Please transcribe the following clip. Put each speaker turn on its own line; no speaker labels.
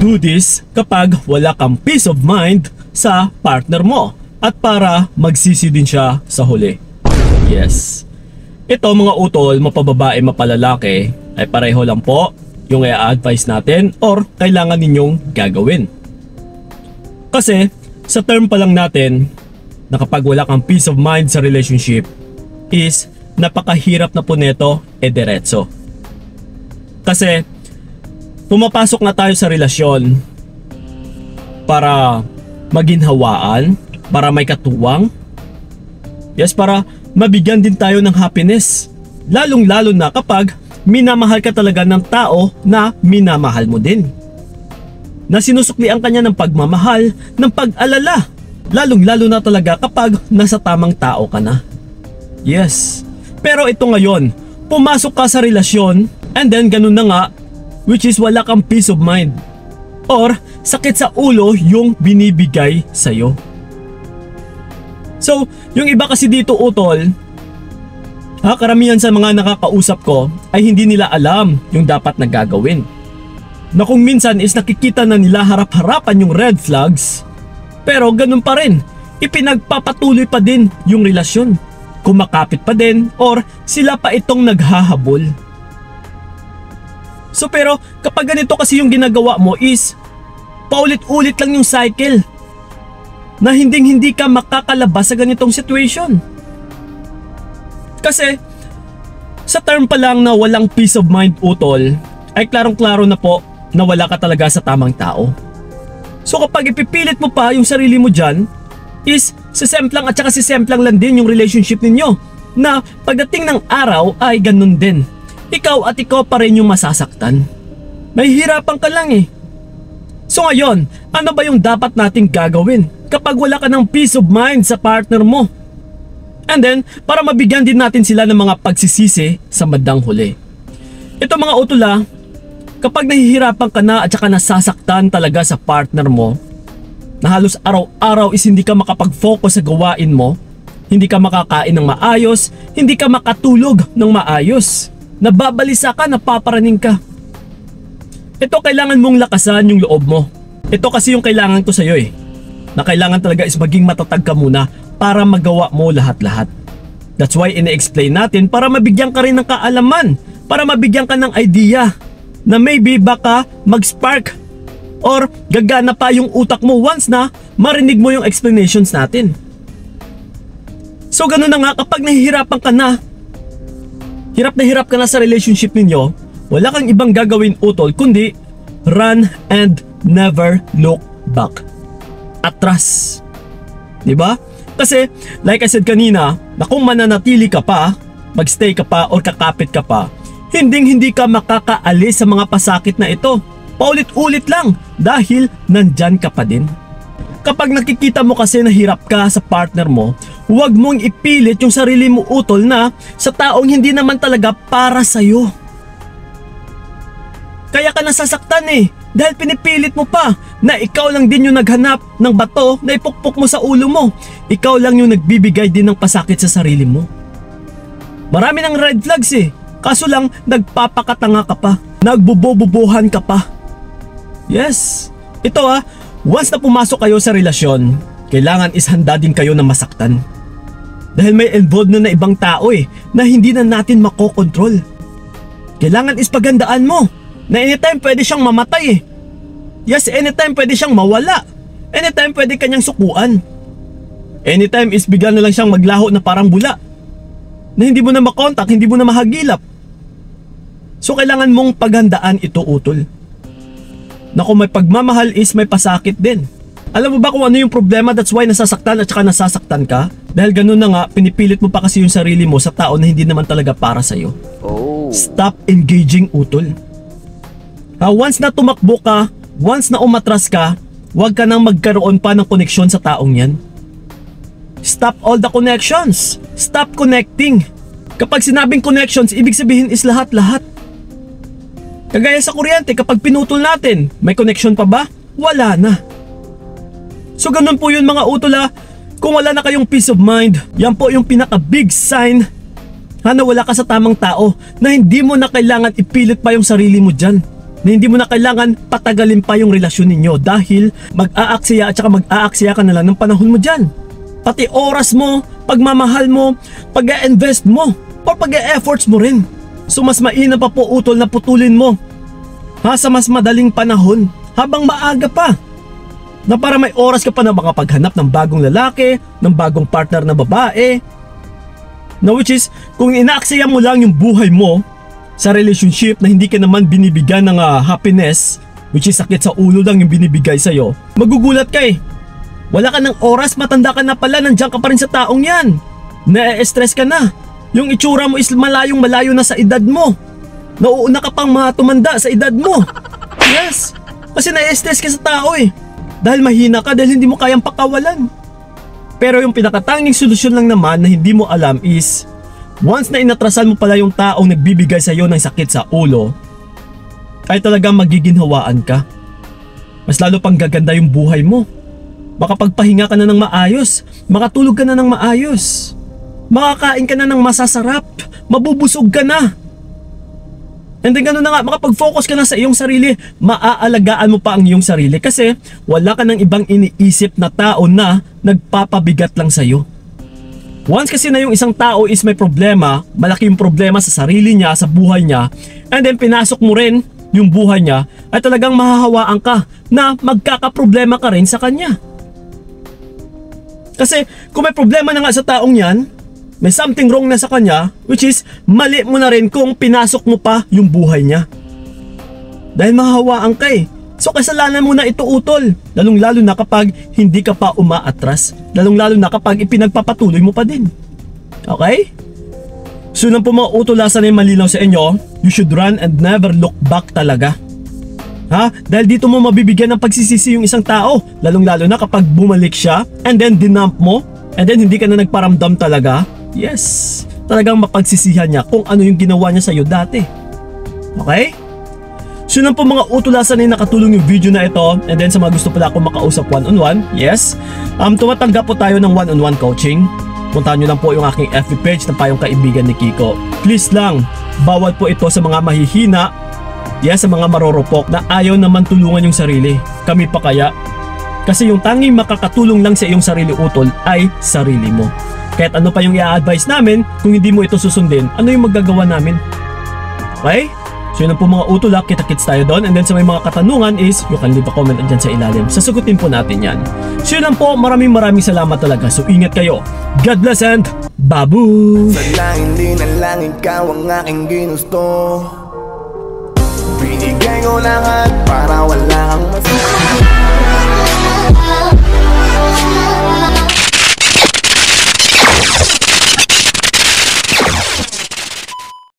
do this kapag wala kang peace of mind sa partner mo at para magsisi din siya sa huli. Yes. Ito mga utol, mapababae, mapalalaki ay pareho lang po yung i-advise natin or kailangan ninyong gagawin. Kasi sa term pa lang natin na kapag wala kang peace of mind sa relationship is napakahirap na po neto diretso. Kasi pumapasok na tayo sa relasyon para maginhawaan, para may katuwang. Yes, para mabigyan din tayo ng happiness. Lalong-lalo na kapag minamahal ka talaga ng tao na minamahal mo din. Na sinusuklian ka niya ng pagmamahal, ng pag-alala. Lalong-lalo na talaga kapag nasa tamang tao ka na. Yes. Pero ito ngayon, pumasok ka sa relasyon and then ganun na nga, which is wala kang peace of mind. Or sakit sa ulo yung binibigay sa'yo. So, yung iba kasi dito utol, karamihan sa mga nakakausap ko ay hindi nila alam yung dapat na gagawin. Na kung minsan is nakikita na nila harap-harapan yung red flags, pero ganun pa rin, ipinagpapatuloy pa din yung relasyon. Kumakapit pa din or sila pa itong naghahabol. So pero kapag ganito kasi yung ginagawa mo is paulit-ulit lang yung cycle na hindi ka makakalabas sa ganitong situation. Kasi sa term pa lang na walang peace of mind utol ay klarong-klaro na po na wala ka talaga sa tamang tao. So kapag ipipilit mo pa yung sarili mo dyan is sisemplang at saka sisemplang lang din yung relationship ninyo na pagdating ng araw ay ganun din. Ikaw at ikaw pa rin yung masasaktan. Mahihirapan ka lang eh. So ngayon, ano ba yung dapat nating gagawin kapag wala ka ng peace of mind sa partner mo? And then, para mabigyan din natin sila ng mga pagsisisi sa bandang huli. Ito mga utula, kapag nahihirapan ka na at saka nasasaktan talaga sa partner mo, na halos araw-araw is hindi ka makapag-focus sa gawain mo, hindi ka makakain ng maayos, hindi ka makatulog ng maayos, nababalisa ka, napaparaning ka. Ito kailangan mong lakasan yung loob mo. Ito kasi yung kailangan ko sa'yo eh. Na kailangan talaga is maging matatag ka muna para magawa mo lahat-lahat. That's why ina-explain natin para mabigyan ka rin ng kaalaman, para mabigyan ka ng idea na maybe baka mag-spark or gagana pa yung utak mo once na marinig mo yung explanations natin. So ganun na nga, kapag nahihirapan ka na, hirap na hirap ka na sa relationship ninyo, wala kang ibang gagawin utol kundi run and never look back. Atras. Diba? Kasi like I said kanina, na kung mananatili ka pa, magstay ka pa or kakapit ka pa, hindi ka makakaalis sa mga pasakit na ito. Paulit-ulit lang dahil nandyan ka pa din. Kapag nakikita mo kasi na hirap ka sa partner mo, huwag mong ipilit yung sarili mo utol na sa taong hindi naman talaga para sa'yo. Kaya ka nasasaktan eh, dahil pinipilit mo pa na ikaw lang din yung naghanap ng bato na ipukpok mo sa ulo mo. Ikaw lang yung nagbibigay din ng pasakit sa sarili mo. Marami ng red flags eh, kaso lang nagpapakatanga ka pa, nagbubububuhan ka pa. Yes, ito once na pumasok kayo sa relasyon, kailangan is handa din kayo na masaktan. Dahil may involved na ibang tao eh, na hindi na natin makokontrol. Kailangan is paghandaan mo, na anytime pwede siyang mamatay eh. Yes, anytime pwede siyang mawala. Anytime pwede kanyang sukuan. Anytime is bigla na lang siyang maglaho na parang bula, na hindi mo na makontak, hindi mo na mahagilap. So kailangan mong paghandaan ito utol. Na kung may pagmamahal is may pasakit din. Alam mo ba kung ano yung problema? That's why nasasaktan at saka nasasaktan ka. Dahil ganun na nga, pinipilit mo pa kasi yung sarili mo sa tao na hindi naman talaga para sa'yo. Stop engaging utol. Once na tumakbo ka, once na umatras ka, huwag ka nang magkaroon pa ng koneksyon sa taong yan. Stop all the connections. Stop connecting. Kapag sinabing connections, ibig sabihin is lahat-lahat. Kagaya sa kuryente, kapag pinutol natin, may connection pa ba? Wala na. So ganun po yun mga utol. Kung wala na kayong peace of mind, yan po yung pinaka big sign na wala ka sa tamang tao, na hindi mo na kailangan ipilit pa yung sarili mo dyan. na hindi mo na kailangan patagalin pa yung relasyon ninyo dahil mag-aaksaya at saka mag-aaksaya ka na lang ng panahon mo dyan. Pati oras mo, pagmamahal mo, pag-invest mo, o pag-efforts mo rin. So mas mainam pa po utol na putulin mo sa mas madaling panahon habang maaga pa, na para may oras ka pa na makapaghanap ng bagong lalaki, ng bagong partner na babae, na which is kung inaaksaya mo lang yung buhay mo sa relationship na hindi ka naman binibigyan ng happiness, which is sakit sa ulo lang yung binibigay sa'yo, magugulat ka eh. Wala ka ng oras, matanda ka na pala, nandiyan ka pa rin sa taong yan. Na-stress ka na. Yung itsura mo is malayong malayo na sa edad mo. Nauuna ka pang tumanda sa edad mo. Yes, kasi na-stress ka sa tao eh. Dahil mahina ka, dahil hindi mo kayang pakawalan. Pero yung pinakatanging solusyon lang naman na hindi mo alam is, once na inatrasan mo pala yung taong nagbibigay sa iyo ng sakit sa ulo, ay talagang magiginhawaan ka. Mas lalo pang gaganda yung buhay mo. Makapagpahinga ka na ng maayos, makatulog ka na ng maayos, makakain ka na ng masasarap, mabubusog ka na. And then gano'n na nga, makapag-focus ka na sa iyong sarili, maaalagaan mo pa ang iyong sarili kasi wala ka ng ibang iniisip na tao na nagpapabigat lang sa iyo. Once kasi na yung isang tao is may problema, malaki yung problema sa sarili niya, sa buhay niya, and then pinasok mo rin yung buhay niya, ay talagang mahahawaan ka na magkakaproblema ka rin sa kanya. Kasi kung may problema na nga sa taong yan, may something wrong na sa kanya, which is mali mo na rin kung pinasok mo pa yung buhay niya. Dahil mahahawaan ka eh. So kasalanan mo na ito utol, lalong lalo na kapag hindi ka pa umaatras, lalong lalo na kapag ipinagpapatuloy mo pa din. Okay? So nang po mga utulasan ay malinaw sa inyo, you should run and never look back talaga. Dahil dito mo mabibigyan ng pagsisisi yung isang tao, lalong lalo na kapag bumalik siya and then dinump mo and then hindi ka na nagparamdam talaga. Yes, talagang mapagsisihan niya kung ano yung ginawa niya sa'yo dati. Okay? So nang po mga utulasan ay nakatulong yung video na ito, and then sa mga gusto pala akong makausap one-on-one, yes, tumatanggap po tayo ng one-on-one coaching. Puntahan nyo lang po yung aking FB page na Payong Kaibigan ni Kiko. Please lang, bawal po ito sa mga mahihina, yes, sa mga marorupok na ayaw naman tulungan yung sarili. Kami pa kaya? Kasi yung tanging makakatulong lang sa iyong sarili utol ay sarili mo. Kahit ano pa yung i-advise namin, kung hindi mo ito susundin, ano yung magagawa namin? Okay? So yun ang po mga utol, kita-kits tayo doon. And then sa may mga katanungan is, you can leave a comment dyan sa ilalim. Sasagutin po natin yan. So yun lang po, maraming salamat talaga. So ingat kayo. God bless and babu!
Sa langit din na lang ikaw ang aking ginusto. Binigay ko lahat para wala kang